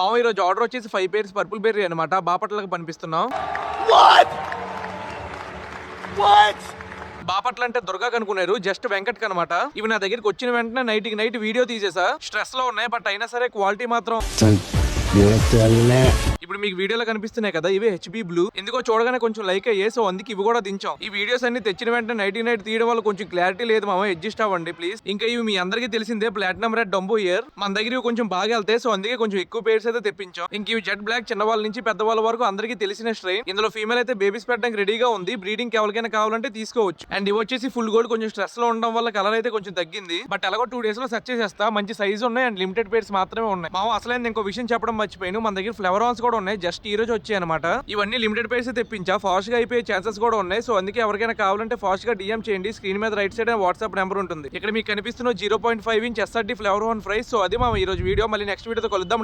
మామ ఈ రోజు ఆర్డర్ వచ్చేసి 5 పేర్స్ పర్పుల్ బెర్రీ అనమాట. బాపట్లకు పంపిస్తున్నాం. బాపట్ల అంటే దుర్గా కనుకున్నారు, జస్ట్ వెంకట్ కనమాట. ఇవి నా దగ్గరికి వచ్చిన వెంటనే నైట్ వీడియో తీసేసా. స్ట్రెస్ లో ఉన్నాయి, బట్ అయినా సరే క్వాలిటీ మాత్రం ఇప్పుడు మీకు వీడియోలో కనిపిస్తున్నాయి కదా, ఇవే హెచ్బి బ్లూ. ఎందుకో చూడగానే కొంచెం లైక్ అయ్యే, సో అందుకే ఇవి కూడా దించాం. ఈ వీడియోస్ అన్ని తెచ్చిన వెంటనే నైట్ తీయడం వల్ల కొంచెం క్లారిటీ లేదు మామ, అడ్జస్ట్ అవ్వండి ప్లీజ్. ఇంకా ఇవి మీ అందరికీ తెలిసిందే ప్లాటినం రెడ్ డంబో ఇయర్. మన దగ్గర ఇవి కొంచెం బాగా వెళ్తాయి, సో అందుకే కొంచెం ఎక్కువ పేర్స్ అయితే తెప్పించాం. ఇంక ఇవి జెట్ బ్లాక్ చిన్న వాళ్ళ నుంచి పెద్ద వాళ్ళ వరకు అందరికీ తెలిసిన స్ట్రెయిన్. ఇందులో ఫీమేల్ అయితే బేబీస్ పెట్టడానికి రెడీగా ఉంది. బ్రీడింగ్ ఎవరికైనా కావాలంటే తీసుకోవచ్చు. అండ్ ఇవి వచ్చేసి ఫుల్ గోల్డ్. కొంచెం స్ట్రెస్ లో ఉండడం వల్ల కలర్ అయితే కొంచెం తగ్గింది, బట్ ఎలాగో 2 days లో సెర్చ్ చేసేస్తా. మంచి సైజ్ ఉన్నాయి అండ్ లిమిటెడ్ పేర్స్ మాత్రమే ఉన్నాయి. మామ అసలైంది ఇంకో విషయం చెప్పడం మర్చిపోయాను, మన దగ్గర ఫ్లవర్ ఆన్స్ కూడా ఉన్నాయి. జస్ట్ ఈ రోజు వచ్చాయి అనమాట. ఇవన్నీ లిమిటెడ్ పేర్స్ తెప్పించా, ఫాస్ట్ గా అయిపోయే ఛాన్సెస్ కూడా ఉన్నాయి. సో అందుకే ఎవరికైనా కావాలంటే ఫాస్ట్ గా డిఎం చేయండి. స్క్రీన్ మీద రైట్ సైడ్ వాట్సాప్ నెంబర్ ఉంటుంది. ఇక్కడ మీకు కనిపిస్తున్న 0.5 inch SRT flower on price. So అది మా ఈ రోజు వీడియో. మళ్ళీ నెక్స్ట్ వీడియోతో కలుద్దాం.